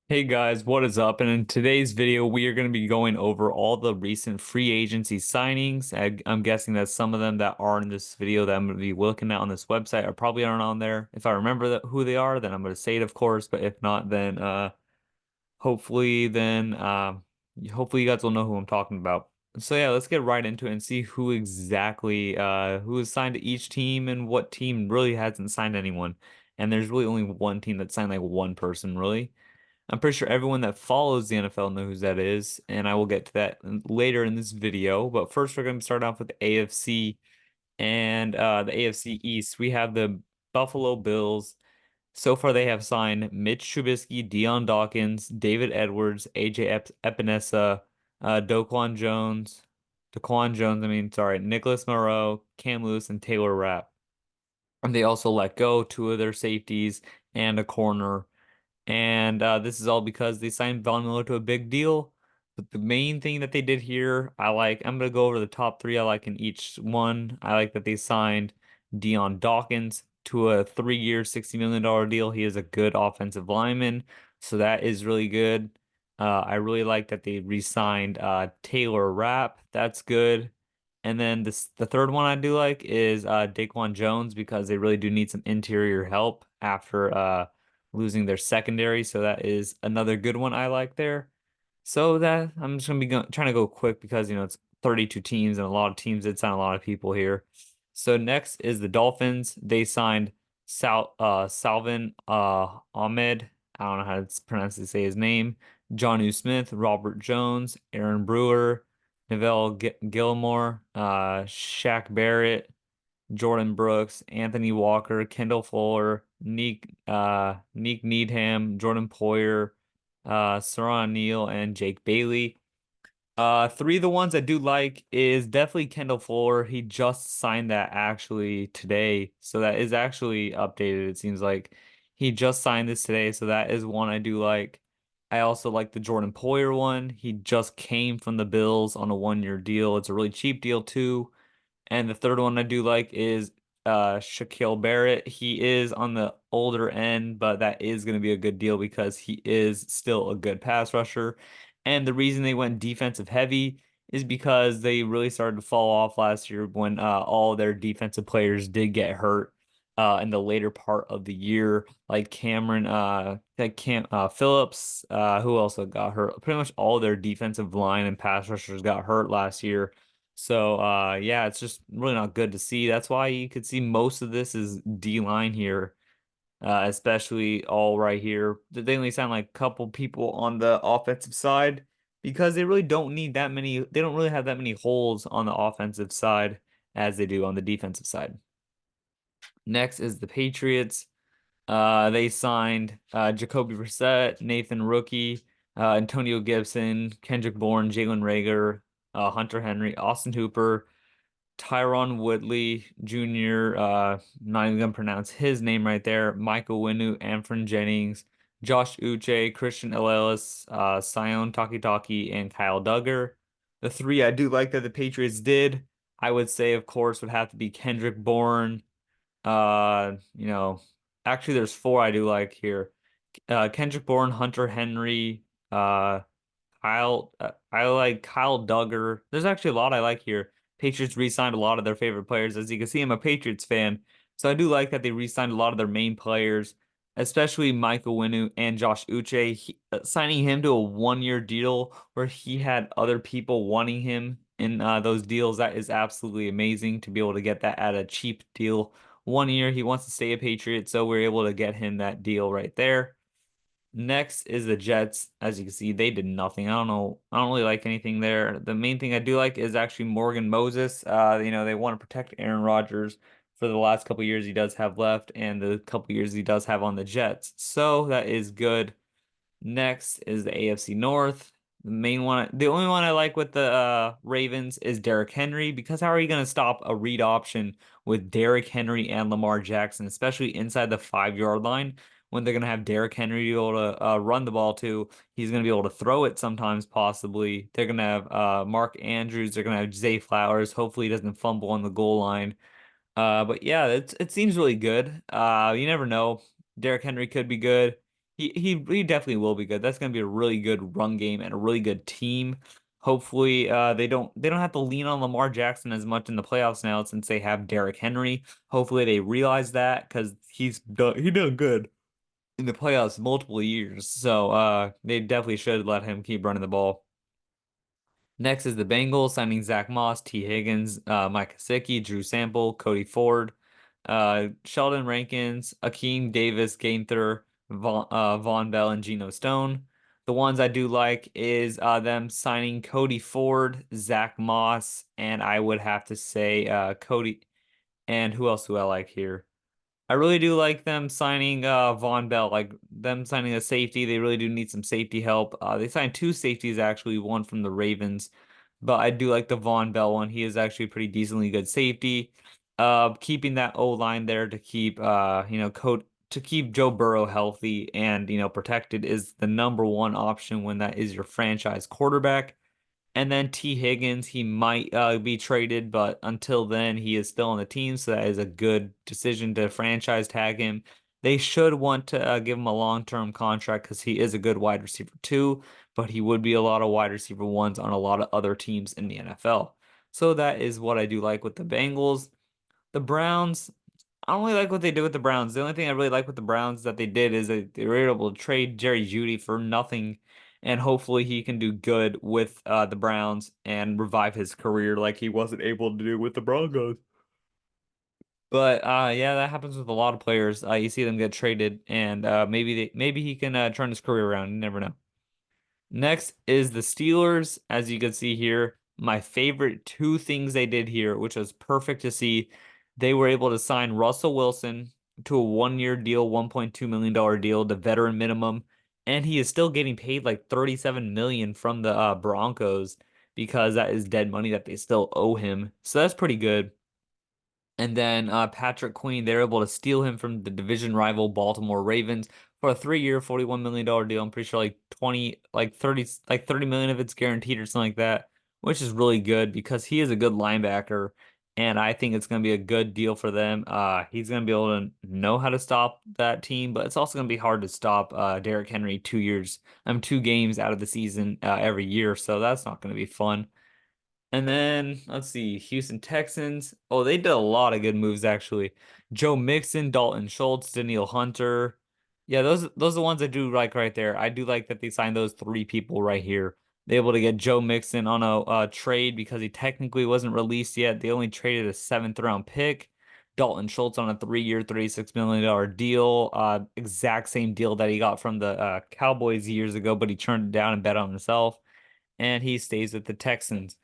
Hey guys, what is up? And in today's video, we are going to be going over all the recent free agency signings. I'm guessing that some of them that are in this video that I'm going to be looking at on this website are probably aren't on there. If I remember who they are, then I'm going to say it, of course. But if not, then hopefully, hopefully you guys will know who I'm talking about. So yeah, let's get right into it and see who exactly who is signed to each team and what team really hasn't signed anyone. And there's really only one team that signed like one person, really. I'm pretty sure everyone that follows the NFL knows who that is, and I will get to that later in this video. But first, we're going to start off with the AFC and the AFC East. We have the Buffalo Bills. So far, they have signed Mitch Trubisky, Deion Dawkins, David Edwards, AJ Epinesa, Daquan Jones, Nicholas Moreau, Cam Lewis, and Taylor Rapp. And they also let go two of their safeties and a corner. And this is all because they signed Von Miller to a big deal. But the main thing that they did here, I like. I'm gonna go over the top three I like in each one. I like that they signed Deion Dawkins to a 3-year, $60 million deal. He is a good offensive lineman, so that is really good. I really like that they re-signed Taylor Rapp. That's good. And then the third one I do like is Daquan Jones because they really do need some interior help after losing their secondary. So that is another good one I like there. So that I'm just gonna be trying to go quick because it's 32 teams and a lot of teams did sign a lot of people here. So next is the Dolphins. They signed Salvin Ahmed. I don't know how to pronounce to say his name. Jonnu Smith, Robert Jones, Aaron Brewer, Neville Gilmore, Shaq Barrett, Jordan Brooks, Anthony Walker, Kendall Fuller, Neek Needham, Jordan Poyer, Saron Neal, and Jake Bailey. Three of the ones I do like is definitely Kendall Fuller. He just signed that actually today, so that is actually updated. It seems like he just signed this today, so that is one I do like. I also like the Jordan Poyer one. He just came from the Bills on a 1-year deal. It's a really cheap deal too. And the third one I do like is Shaquille Barrett. He is on the older end, but that is going to be a good deal because he is still a good pass rusher. And the reason they went defensive heavy is because they really started to fall off last year when all their defensive players did get hurt in the later part of the year, like Cam Phillips, who also got hurt. Pretty much all their defensive line and pass rushers got hurt last year. So yeah, it's just really not good to see. That's why you could see most of this is D line here, especially all right here. They only sign like a couple people on the offensive side because they really don't need that many. They don't really have that many holes on the offensive side as they do on the defensive side. Next is the Patriots. They signed Jacoby Brissett, Nathan Rookie, Antonio Gibson, Kendrick Bourne, Jalen Reagor, Hunter Henry, Austin Hooper. Tyron Woodley Jr., not even gonna pronounce his name right there. Michael Winu, Anfern Jennings, Josh Uche, Christian Ellis, Sion Takitaki, and Kyle Duggar. The three I do like that the Patriots did, I would say, of course, would have to be Kendrick Bourne. Uh, you know, actually, there's four I do like here. Kendrick Bourne, Hunter Henry, I like Kyle Duggar. There's actually a lot I like here. Patriots re-signed a lot of their favorite players. As you can see, I'm a Patriots fan. So I do like that they re-signed a lot of their main players, especially Michael Winu and Josh Uche. Signing him to a 1-year deal where he had other people wanting him in those deals, that is absolutely amazing to be able to get that at a cheap deal. 1 year, he wants to stay a Patriot, so we're able to get him that deal right there. Next is the Jets. As you can see, they did nothing. I don't know. I don't really like anything there. The main thing I do like is actually Morgan Moses. They want to protect Aaron Rodgers for the last couple years he does have left and the couple years he does have on the Jets. So that is good. Next is the AFC North. The only one I like with the Ravens is Derrick Henry because how are you going to stop a read option with Derrick Henry and Lamar Jackson, especially inside the 5-yard line when they're going to have Derrick Henry be able to run the ball to. He's going to be able to throw it sometimes, possibly. They're going to have Mark Andrews. They're going to have Zay Flowers. Hopefully, he doesn't fumble on the goal line. But yeah, it seems really good. You never know. Derrick Henry could be good. He definitely will be good. That's going to be a really good run game and a really good team. Hopefully, they don't have to lean on Lamar Jackson as much in the playoffs now since they have Derrick Henry. Hopefully, they realize that because he done good in the playoffs multiple years. So, they definitely should let him keep running the ball. Next is the Bengals signing Zach Moss, T. Higgins, Mike Gesicki, Drew Sample, Cody Ford, Sheldon Rankins, Akeem Davis, Gaither, Von Bell, and Geno Stone. The ones I do like is them signing Cody Ford, Zach Moss, and I would have to say Cody. And who else do I like here? I really do like them signing Von Bell, like them signing a safety. They really do need some safety help. They signed two safeties actually, one from the Ravens, but I do like the Von Bell one. He is actually a pretty decently good safety. Keeping that O line there to keep code to keep Joe Burrow healthy and protected is the number one option when that is your franchise quarterback. And then T. Higgins, he might be traded, but until then, he is still on the team, so that is a good decision to franchise tag him. They should want to give him a long-term contract because he is a good wide receiver too, but he would be a lot of wide receiver ones on a lot of other teams in the NFL. So that is what I do like with the Bengals. The Browns, I don't really like what they did with the Browns. The only thing I really like with the Browns that they did is that they were able to trade Jerry Jeudy for nothing, and hopefully he can do good with the Browns and revive his career like he wasn't able to do with the Broncos. But yeah, that happens with a lot of players. You see them get traded, and maybe he can turn his career around. You never know. Next is the Steelers. As you can see here, my favorite two things they did here, which was perfect to see. They were able to sign Russell Wilson to a 1 year deal, $1.2 million deal, the veteran minimum, and he is still getting paid like 37 million from the Broncos because that is dead money that they still owe him. So that's pretty good. And then Patrick Queen, they're able to steal him from the division rival Baltimore Ravens for a 3 year, $41 million deal. I'm pretty sure like 20, like 30 million of it's guaranteed or something like that, which is really good because he is a good linebacker. And I think it's going to be a good deal for them. He's going to be able to know how to stop that team, but it's also going to be hard to stop Derrick Henry 2 years, 2 games out of the season every year. So that's not going to be fun. And then let's see, Houston Texans. Oh, they did a lot of good moves actually. Joe Mixon, Dalton Schultz, Danielle Hunter. Yeah, those are the ones I do like right there. I do like that they signed those three people right here. They able to get Joe Mixon on a trade because he technically wasn't released yet. They only traded a seventh round pick. Dalton Schultz on a 3 year, $36 million deal. Exact same deal that he got from the Cowboys years ago, but he turned it down and bet on himself and he stays with the Texans.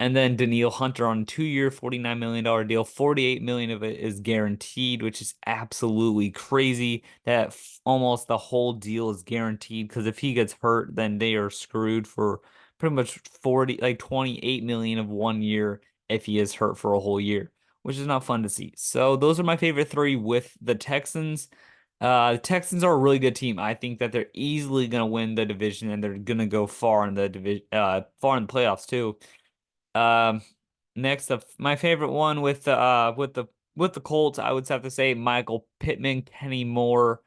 And then Danielle Hunter on a 2 year, $49 million deal. 48 million of it is guaranteed, which is absolutely crazy that almost the whole deal is guaranteed because if he gets hurt, then they are screwed for pretty much 40, like 28 million of 1 year if he is hurt for a whole year, which is not fun to see. So those are my favorite three with the Texans. The Texans are a really good team. I think that they're easily going to win the division and they're going to go far in the division, far in the playoffs too. Um, Next up, my favorite one with the Colts, I would have to say Michael Pittman, Kenny Moore,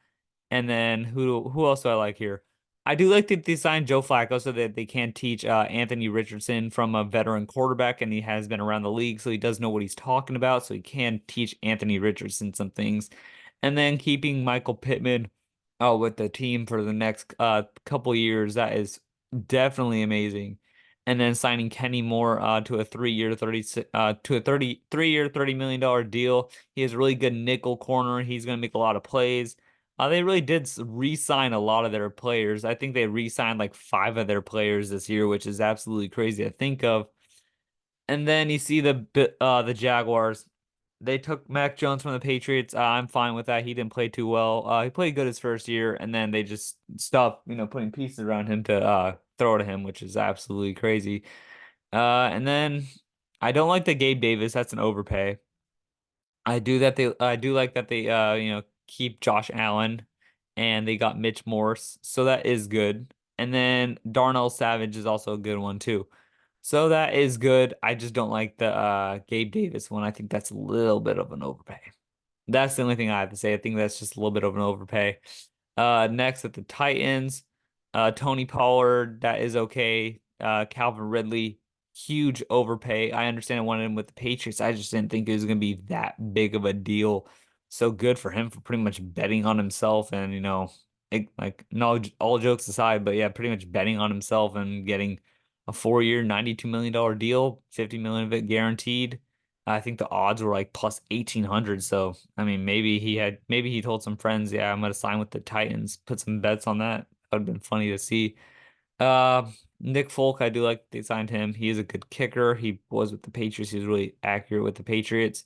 and then who else do I like here? I do like that they signed Joe Flacco so that they can teach Anthony Richardson from a veteran quarterback, and he has been around the league, so he does know what he's talking about, so he can teach Anthony Richardson some things. And then keeping Michael Pittman with the team for the next couple years, that is definitely amazing. And then signing Kenny Moore to a 3 year 30 million dollar deal. He has a really good nickel corner. He's going to make a lot of plays. They really did re-sign a lot of their players. I think they re-signed like five of their players this year, which is absolutely crazy to think of. And then you see the Jaguars. They took Mac Jones from the Patriots. I'm fine with that. He didn't play too well. He played good his first year, and then they just stopped, putting pieces around him to throw to him, which is absolutely crazy. And then I don't like the Gabe Davis. That's an overpay. I do like that they keep Josh Allen and they got Mitch Morse. So that is good. And then Darnell Savage is also a good one too. So that is good. I just don't like the Gabe Davis one. I think that's a little bit of an overpay. That's the only thing I have to say. I think that's just a little bit of an overpay. Next at the Titans, Tony Pollard, that is okay. Calvin Ridley, huge overpay. I understand I wanted him with the Patriots. I just didn't think it was going to be that big of a deal. So good for him for pretty much betting on himself and, like, no, all jokes aside, but yeah, pretty much betting on himself and getting a 4-year, $92 million deal, 50 million of it guaranteed. I think the odds were like plus 1800. So, I mean, maybe he told some friends, yeah, I'm going to sign with the Titans, put some bets on that. That would have been funny to see. Nick Folk, I do like they signed him. He is a good kicker. He was with the Patriots. He was really accurate with the Patriots.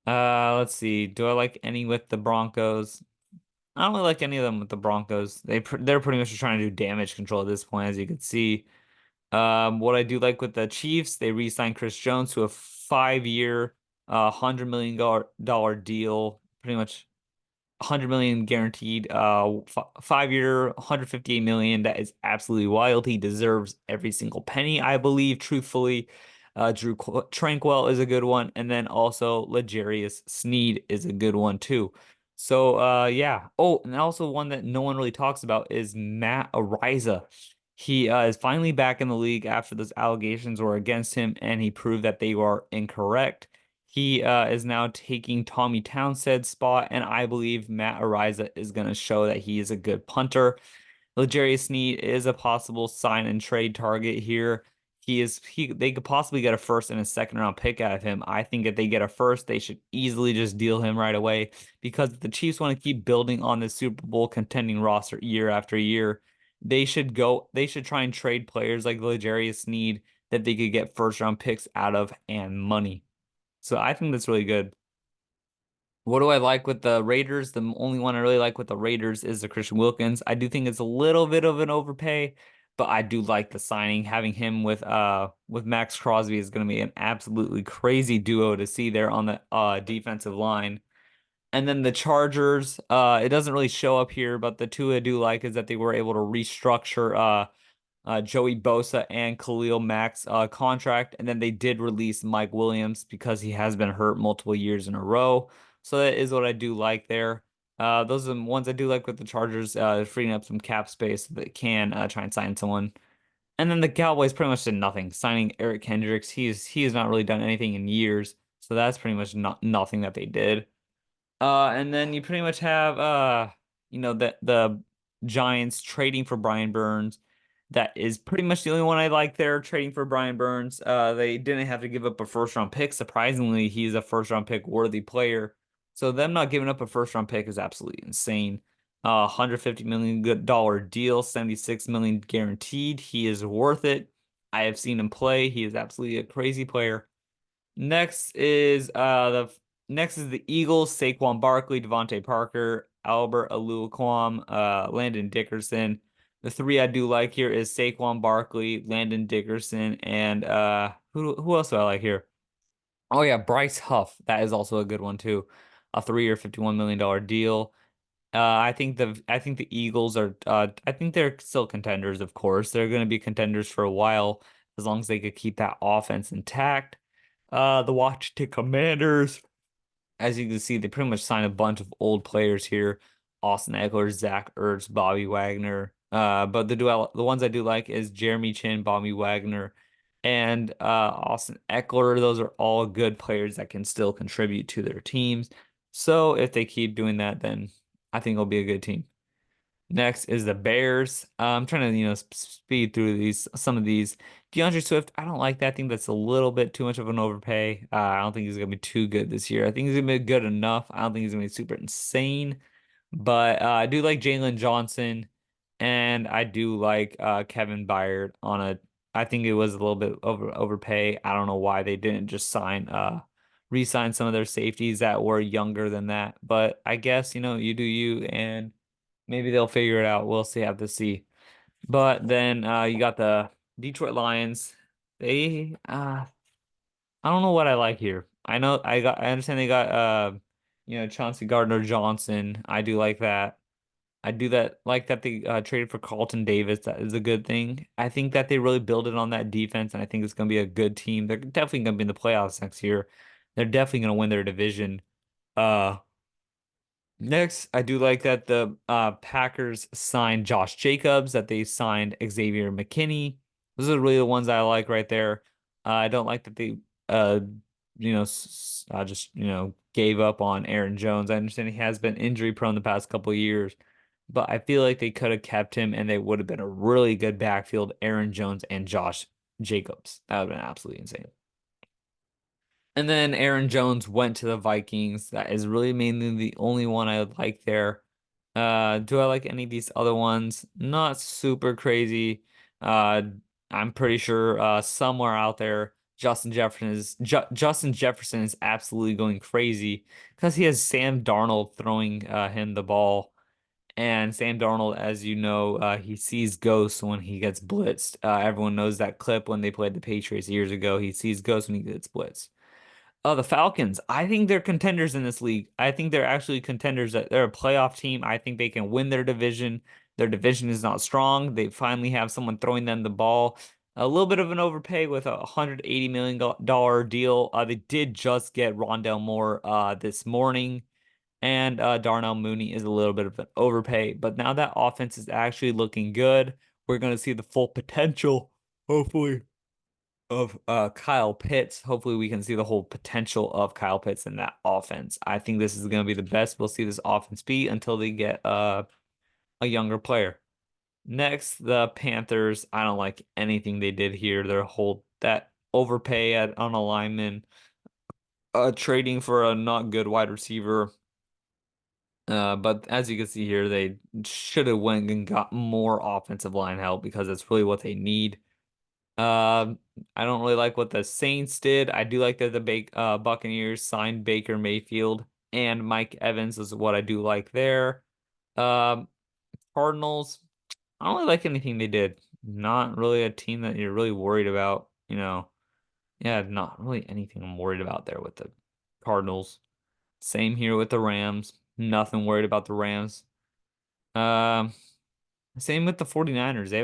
Let's see. Do I like any with the Broncos? I don't really like any of them with the Broncos. They're pretty much just trying to do damage control at this point, as you can see. What I do like with the Chiefs, they re-signed Chris Jones to a 5-year, $100 million deal, pretty much 100 million guaranteed, 5-year, 158 million. That is absolutely wild. He deserves every single penny, I believe, truthfully. Drew Tranquil is a good one, and then also L'Jarius Sneed is a good one too. So, yeah. Oh, and also one that no one really talks about is Matt Ariza. He is finally back in the league after those allegations were against him, and he proved that they were incorrect. He is now taking Tommy Townsend's spot, and I believe Matt Ariza is going to show that he is a good punter. L'Jarius Sneed is a possible sign and trade target here. They could possibly get a first and a second round pick out of him. I think if they get a first, they should easily just deal him right away because if the Chiefs want to keep building on the Super Bowl contending roster year after year, they should try and trade players like L'Jarius Sneed that they could get first round picks out of and money. So I think that's really good. What do I like with the Raiders? The only one I really like with the Raiders is the Christian Wilkins. I do think it's a little bit of an overpay, but I do like the signing. Having him with Max Crosby is going to be an absolutely crazy duo to see there on the defensive line. And then the Chargers, it doesn't really show up here, but the two I do like is that they were able to restructure Joey Bosa and Khalil Mack's contract, and then they did release Mike Williams because he has been hurt multiple years in a row. So that is what I do like there. Those are the ones I do like with the Chargers, freeing up some cap space so they can try and sign someone. And then the Cowboys pretty much did nothing, signing Eric Kendricks. He has not really done anything in years, so that's pretty much not nothing that they did. And then you pretty much have the Giants trading for Brian Burns. That is pretty much the only one I like there, trading for Brian Burns. They didn't have to give up a first round pick. Surprisingly, he's a first round pick worthy player. So them not giving up a first round pick is absolutely insane. $150 million good dollar deal, 76 million guaranteed. He is worth it. I have seen him play. He is absolutely a crazy player. Next is the Eagles, Saquon Barkley, Devontae Parker, Albert Aluaquam, Landon Dickerson. The three I do like here is Saquon Barkley, Landon Dickerson, and who else do I like here? Oh yeah, Bryce Huff. That is also a good one too. A 3-year, $51 million deal. I think the Eagles are I think they're still contenders, of course. They're going to be contenders for a while as long as they could keep that offense intact. The Washington Commanders, as you can see, they pretty much signed a bunch of old players here. Austin Ekeler, Zach Ertz, Bobby Wagner. But the ones I do like is Jeremy Chin, Bobby Wagner, and Austin Ekeler. Those are all good players that can still contribute to their teams. So if they keep doing that, then I think it'll be a good team. Next is the Bears. I'm trying to, speed through some of these. DeAndre Swift, I don't like that. I think that's a little bit too much of an overpay. I don't think he's gonna be too good this year. I think he's gonna be good enough. I don't think he's gonna be super insane. But I do like Jalen Johnson, and I do like Kevin Byard on a. I think it was a little bit overpay. I don't know why they didn't just re-sign some of their safeties that were younger than that. But I guess you do you and. Maybe they'll figure it out. We'll see. Have to see. But then you got the Detroit Lions. They I don't know what I like here. I understand they got Chauncey Gardner Johnson. I do like that. I do that like that they traded for Carlton Davis. That is a good thing. I think that they really build it on that defense, and I think it's gonna be a good team. They're definitely gonna be in the playoffs next year. They're definitely gonna win their division. Uh Next, I do like that the Packers signed Josh Jacobs, that they signed Xavier McKinney. Those are really the ones I like right there. I don't like that they uh just gave up on Aaron Jones. I understand he has been injury prone the past couple of years, but I feel like they could have kept him and they would have been a really good backfield, Aaron Jones and Josh Jacobs. That would have been absolutely insane. And then Aaron Jones went to the Vikings. That is really mainly the only one I like there. Do I like any of these other ones? Not super crazy. Uh, I'm pretty sure somewhere out there Justin Jefferson is absolutely going crazy because he has Sam Darnold throwing him the ball. And Sam Darnold, as you know, he sees ghosts when he gets blitzed. Everyone knows that clip when they played the Patriots years ago. He sees ghosts when he gets blitzed. Oh, the Falcons. I think they're contenders in this league. I think they're actually contenders. That they're a playoff team. I think they can win their division. Their division is not strong. They finally have someone throwing them the ball. A little bit of an overpay with a $180 million deal. They did just get Rondell Moore this morning, and Darnell Mooney is a little bit of an overpay. But now that offense is actually looking good. We're going to see the full potential, hopefully, of Kyle Pitts. Hopefully we can see the whole potential of Kyle Pitts in that offense. I think this is going to be the best we'll see this offense be until they get a younger player. Next, the Panthers. I don't like anything they did here. Their whole that overpay on a lineman, trading for a not good wide receiver. But as you can see here, they should have went and got more offensive line help because that's really what they need. I don't really like what the Saints did. I do like that the Buccaneers signed Baker Mayfield and Mike Evans is what I do like there. Um, Cardinals, I don't really like anything they did. Not really a team that you're really worried about, you know. Yeah, not really anything I'm worried about there with the Cardinals. Same here with the Rams. Nothing worried about the Rams. Um, Same with the 49ers. They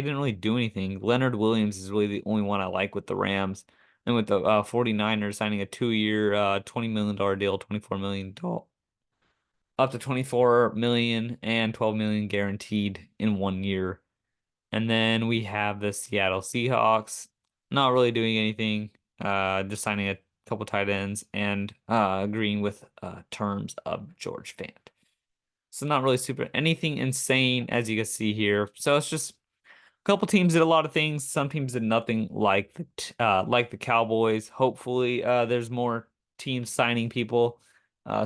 didn't really do anything. Leonard Williams is really the only one I like with the Rams. And with the 49ers signing a 2-year, $20 million deal, 24 million up to 24 million and 12 million guaranteed in 1 year. And then we have the Seattle Seahawks, not really doing anything, just signing a couple tight ends and agreeing with terms of George Fant. So not really super anything insane as you can see here. So it's just a couple teams did a lot of things. Some teams did nothing like the Cowboys. Hopefully there's more teams signing people.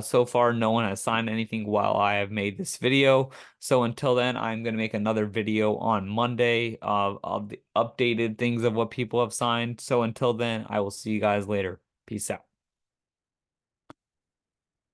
So far no one has signed anything while I have made this video. So until then, I'm going to make another video on Monday of the updated things of what people have signed. So until then, I will see you guys later. Peace out.